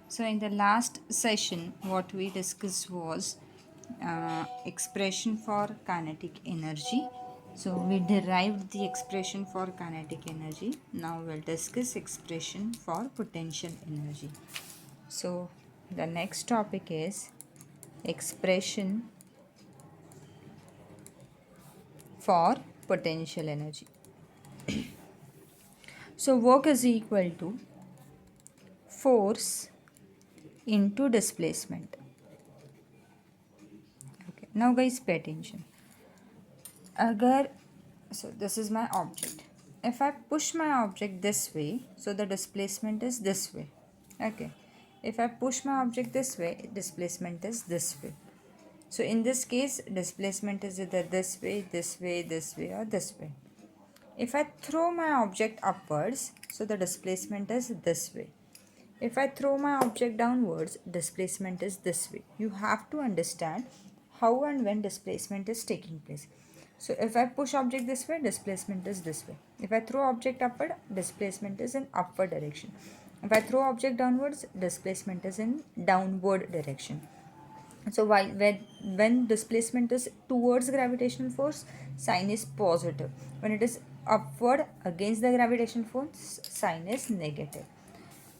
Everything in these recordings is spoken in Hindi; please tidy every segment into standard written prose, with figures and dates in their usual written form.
So, in the last session, what we discussed was expression for kinetic energy. So, we derived the expression for kinetic energy. Now, we'll discuss expression for potential energy. So, the next topic is expression for potential energy. So, work is equal to force into displacement. Okay. Now, guys, pay attention. Agar, so this is my object. If I push my object this way, so the displacement is this way. Okay. If I push my object this way, displacement is this way. So in this case, displacement is either this way, this way, this way, or this way. If I throw my object upwards, so the displacement is this way. If I throw my object downwards, displacement is this way. You have to understand how and when displacement is taking place. So if I push object this way, displacement is this way. If I throw object upward, displacement is in upward direction. If I throw object downwards, displacement is in downward direction. So when displacement is towards gravitational force, sign is positive. When it is upward against the gravitational force, sign is negative.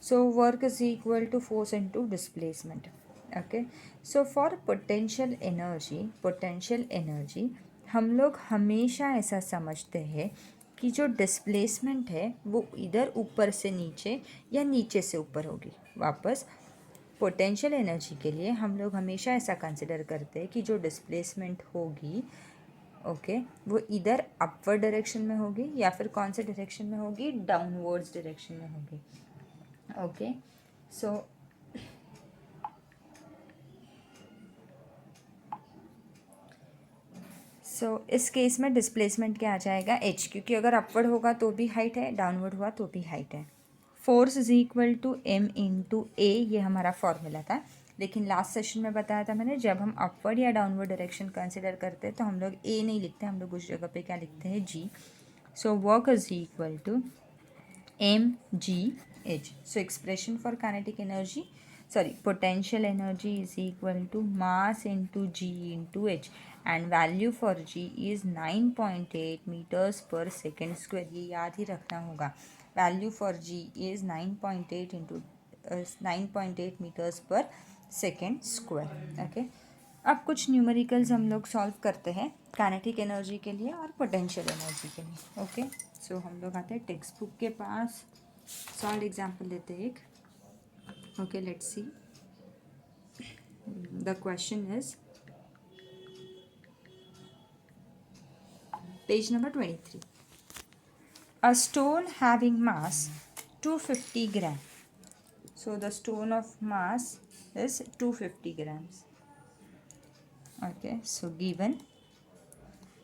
So work is equal to force into displacement. Okay. So for potential energy हम लोग हमेशा ऐसा समझते हैं कि जो डिस्प्लेसमेंट है वो इधर ऊपर से नीचे या नीचे से ऊपर होगी. वापस पोटेंशियल एनर्जी के लिए हम लोग हमेशा ऐसा कंसिडर करते हैं कि जो डिस्प्लेसमेंट होगी ओके वो इधर अपवर्ड डायरेक्शन में होगी या फिर कौन से डायरेक्शन में होगी, डाउनवर्ड्स डायरेक्शन में होगी. ओके सो इस केस में डिस्प्लेसमेंट क्या आ जाएगा, एच, क्योंकि अगर अपवर्ड होगा तो भी हाइट है, डाउनवर्ड हुआ तो भी हाइट है. Force is equal to m into a, ये हमारा फॉर्मूला था. लेकिन लास्ट सेशन में बताया था मैंने, जब हम अपवर्ड या डाउनवर्ड डायरेक्शन कंसिडर करते हैं तो हम लोग ए नहीं लिखते, हम लोग उस जगह पे क्या लिखते हैं, g. So work is equal to m g h. So expression for kinetic energy, sorry, potential energy is equal to mass into g into h, and value for g is 9.8 meters per second square. ये याद ही रखना होगा. value for g is 9.8 into 9.8 meters per second square. okay. अब कुछ न्यूमेरिकल्स हम लोग सॉल्व करते हैं काइनेटिक एनर्जी के लिए और पोटेंशियल एनर्जी के लिए. ओके. सो हम लोग आते हैं टेक्स्ट बुक के पास, सॉल्व एग्जाम्पल लेते हैं एक. Okay, let's see. The question is page number 23. A stone having mass 250 gram. So the stone of mass is 250 grams. Okay, so given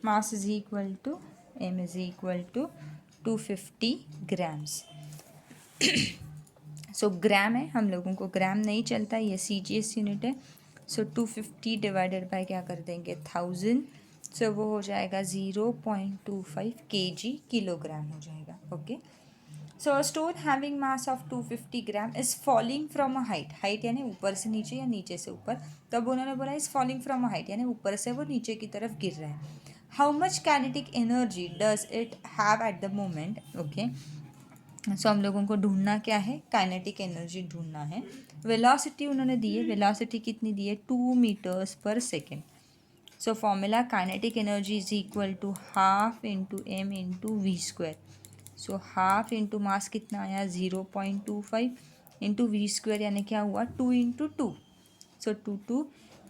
mass is equal to m is equal to 250 grams. सो ग्राम है, हम लोगों को ग्राम नहीं चलता, ये CGS यूनिट है. सो 250 डिवाइडेड बाय क्या कर देंगे, 1000. सो वो हो जाएगा 0.25 kg, किलोग्राम हो जाएगा. Okay. So a stone having mass of 250 gram is falling from a height. Height यानी ऊपर से नीचे या नीचे से ऊपर. तब उन्होंने बोला is falling from a height यानी ऊपर से वो नीचे की तरफ गिर रहा है. How much kinetic energy does it have at the moment. Okay. So हम लोगों को ढूंढना क्या है, काइनेटिक एनर्जी ढूंढना है. वेलोसिटी उन्होंने दी है, वेलोसिटी कितनी दी है, 2 मीटर्स पर second. So formula kinetic energy is equal to half into M into V square. So half into mass कितना आया, 0.25 इंटू वी स्क्वायर यानी क्या हुआ, 2 इंटू 2. सो 2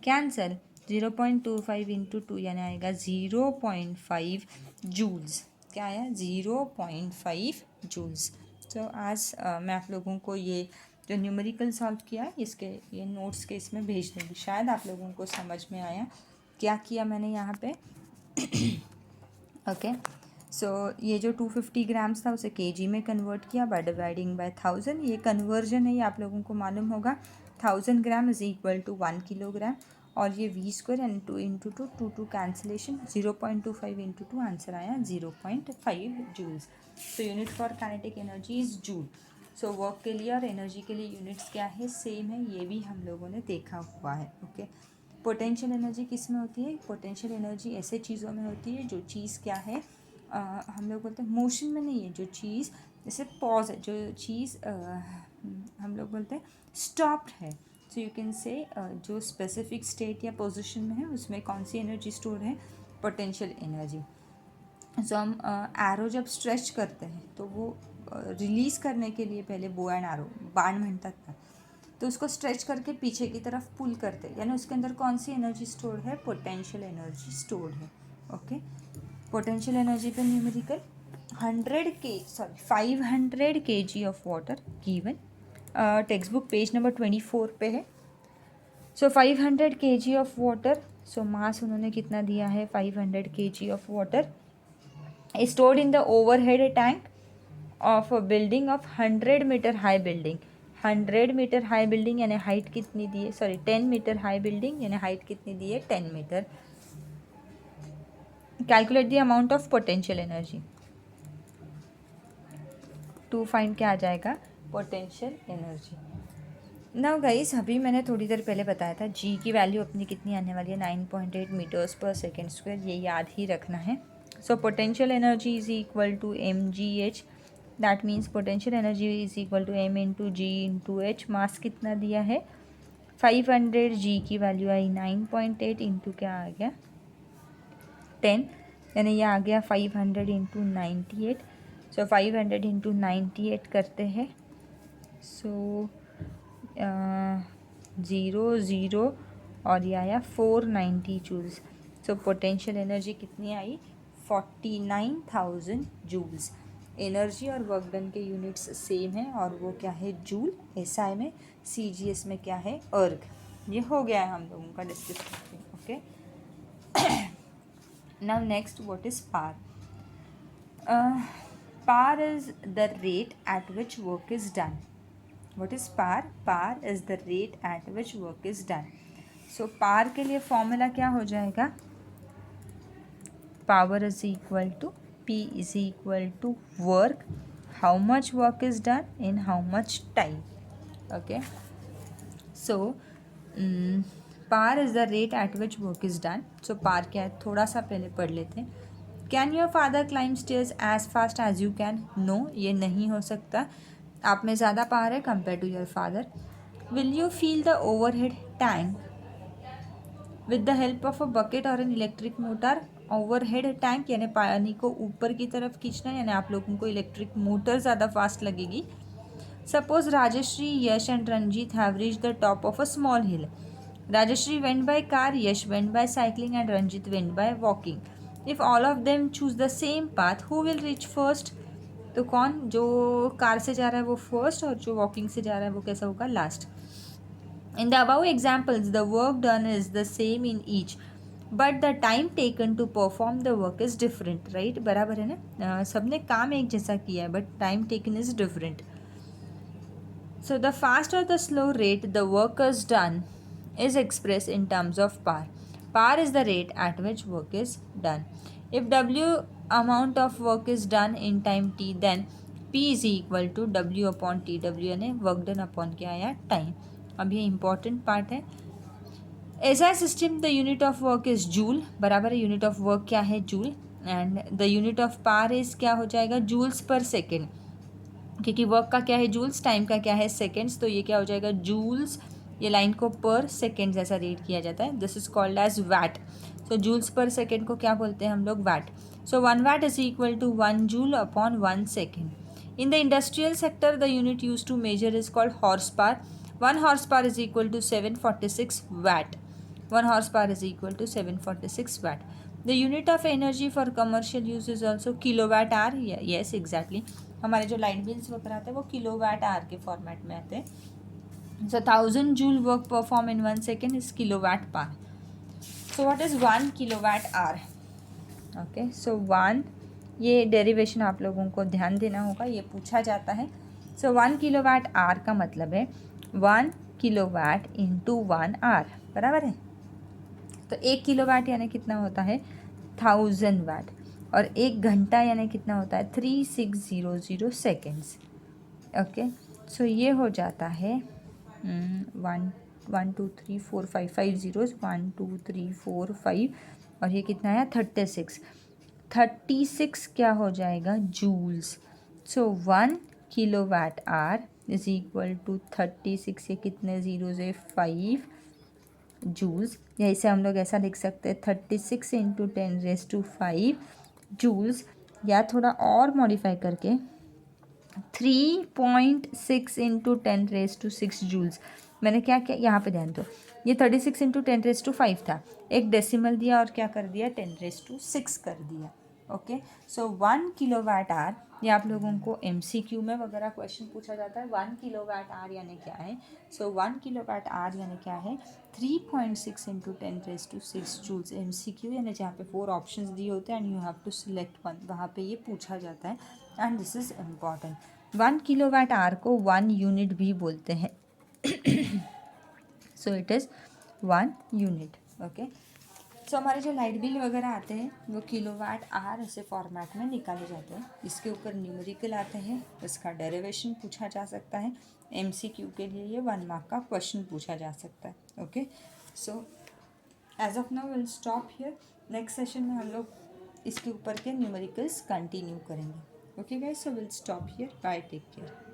कैंसल, 0.25 इंटू 2 यानी आएगा 0.5 जूल्स. क्या आया, 0.5 जूल्स. सो आज मैं आप लोगों को ये जो न्यूमेरिकल सॉल्व किया है इसके ये नोट्स के इसमें भेज दूँगी. शायद आप लोगों को समझ में आया क्या किया मैंने यहाँ पे. ओके. सो ये जो 250 ग्राम्स था उसे केजी में कन्वर्ट किया बाय डिवाइडिंग बाय 1000. ये कन्वर्जन है, ये आप लोगों को मालूम होगा. 1000 gram is equal to 1 kilogram. और ये वी स्क्वायर यानी 2 इंटू 2, 2 कैंसिलेशन, 0.25 इंटू 2, आंसर आया 0.5 joules. So unit for kinetic energy is joule. So work के लिए और एनर्जी के लिए यूनिट्स क्या है, सेम है, ये भी हम लोगों ने देखा हुआ है। ओके, पोटेंशियल एनर्जी किस में होती है? पोटेंशियल एनर्जी ऐसे चीज़ों में होती है जो चीज़ क्या है, हम लोग बोलते हैं मोशन में नहीं है, जो चीज़ जैसे पॉज है, जो चीज़ हम लोग बोलते हैं स्टॉप्ड है। सो यू कैन से जो स्पेसिफिक स्टेट या पोजीशन में है उसमें कौन सी एनर्जी स्टोर है? Potential energy. सो हम एरो जब स्ट्रेच करते हैं तो वो रिलीज़ करने के लिए पहले बो एंड एरो बाण म्हणतात ना, तो उसको स्ट्रेच करके पीछे की तरफ पुल करते हैं, यानी उसके अंदर कौन सी एनर्जी स्टोर है? पोटेंशियल एनर्जी स्टोर है। ओके, पोटेंशियल एनर्जी पे numerical 500 kg of water given, text book page number 24 पे है। सो 500 kg ऑफ वाटर, सो मास उन्होंने कितना दिया है? 500 kg of water stored in the overhead tank of a building of 100 metre high building. 100 metre high building यानी हाइट कितनी दी है? 10 मीटर हाई बिल्डिंग यानी हाइट कितनी दी है? 10 metre. Calculate the amount of potential energy to find क्या आ जाएगा? Potential energy. नाउ गाइस, अभी मैंने थोड़ी देर पहले बताया था जी की वैल्यू अपनी कितनी आने वाली है? 9.8 मीटर्स पर सेकेंड स्क्वायर, ये याद ही रखना है। So potential energy is equal to mgh, that means potential energy is equal to m into g into h. Mass कितना दिया है? 500, जी की वैल्यू आई 9.8 इंटू क्या आ गया? 10, यानी ये आ गया 500 इंटू 98। सो 500 इंटू 98 करते हैं, सो 0 0 और ये आया 490 जूल्स। सो पोटेंशियल एनर्जी कितनी आई? 49,000 जूल्स। एनर्जी और वर्क डन के यूनिट्स सेम है और वो क्या है? जूल। एसआई में, सीजीएस में क्या है? अर्ग। ये हो गया है हम लोगों का डिस्कस करके। Okay, now next, what is power? Power is the rate at which work is done. What is par? Par is the rate at which work is done. So par के लिए फॉर्मूला क्या हो जाएगा? Power is equal to P is equal to work. How much work is done in how much time? Okay. So par is the rate at which work is done. So par क्या है? थोड़ा सा पहले पढ़ लेते हैं। Can your father climb stairs as fast as you can? No, ये नहीं हो सकता। आप में ज़्यादा पावर है compare to your father. Will you fill the overhead tank with the help of a bucket और an electric motor? Overhead tank यानी पानी को ऊपर की तरफ खींचना, यानी आप लोगों को इलेक्ट्रिक मोटर ज़्यादा फास्ट लगेगी। Suppose Rajshree, Yash and Ranjit have reach the top of a small hill. Rajshree went by car, Yash went by cycling and Ranjit went by walking. If all of them choose the same path, who will reach first? तो कौन, जो कार से जा रहा है वो फर्स्ट और जो वॉकिंग से जा रहा है वो कैसा होगा? Last. In the above examples the work done is the same in each but the time taken to perform the work is different. Right, बराबर है ना? सबने काम एक जैसा किया है but time taken is different. So the fast और the slow rate the work is done is expressed in terms of par. Par is the rate at which work is done. If W amount of work is done in time t, then P is equal to W upon T. W यानी work done upon क्या आया? टाइम। अब ये important part है। SI system the unit of work is joule, बराबर है। unit of work क्या है? joule, and the unit of par is क्या हो जाएगा? joules per second, क्योंकि वर्क का क्या है? जूल्स, टाइम का क्या है? सेकेंड्स, तो ये क्या हो जाएगा? जूल्स। ये लाइन को पर सेकेंड जैसा रीड किया जाता है। This is called as watt. So joules पर सेकेंड को क्या बोलते हैं हम लोग? Watt. So 1 watt is equal to 1 joule upon 1 second. In the industrial sector the unit use to measure is called horsepower. 1 horsepower is equal to 746 watt. 1 horsepower is equal to 746 watt. The unit of energy for commercial use is also kilowatt hour. Yes, exactly. हमारे जो लाइट बिल्स वगैरह आते हैं वो किलोवाट आवर के फॉर्मेट में आते हैं। So 1000 joule work perform in 1 second is kilowatt power. So what is 1 kilowatt hour? Okay, so 1, ये डेरिवेशन आप लोगों को ध्यान देना होगा, ये पूछा जाता है। So 1 किलोवाट आवर का मतलब है 1 किलोवाट इंटू 1 आवर, बराबर है। तो 1 किलोवाट यानी कितना होता है? 1000 वाट। और 1 घंटा यानी कितना होता है? 3600 सेकेंड्स। ओके, सो ये हो जाता है 5 ज़ीरोज़ 1 2 3 4 5 और ये कितना है 36 क्या हो जाएगा joules. So 1 kWh is equal to 36, ये कितने ज़ीरोज़ है 5 जूल्स, या इसे हम लोग ऐसा लिख सकते हैं 36 इंटू 10⁵ जूल्स, या थोड़ा और मॉडिफाई करके 3.6 इंटू 10⁶ जूल्स। मैंने क्या किया यहाँ पे ध्यान दो, ये 36 इंटू 10⁵ था, एक डेसिमल दिया और क्या कर दिया 10⁶ कर दिया। ओके, सो 1 kWh, ये आप लोगों को MCQ में वगैरह क्वेश्चन पूछा जाता है 1 kWh यानी क्या है। सो 1 kWh यानी क्या है 3.6 इंटू 10⁶ जूल्स। MCQ यानी जहाँ पे 4 ऑप्शंस दिए होते हैं and you have to select one, वहाँ पे ये पूछा जाता है and this is important. 1 kWh को 1 यूनिट भी बोलते हैं। So it is 1 unit. Okay, so हमारे जो लाइट बिल वगैरह आते हैं वो kWh ऐसे फॉर्मेट में निकाले जाते हैं। इसके ऊपर न्यूमेरिकल आते हैं, इसका डेरिवेशन पूछा जा सकता है। MCQ के लिए ये 1 मार्क का क्वेश्चन पूछा जा सकता है। Okay, so as of now will stop here. Next session में हम लोग इसके ऊपर के न्यूमेरिकल्स कंटिन्यू करेंगे। Okay guys, so will stop here. Bye, take care.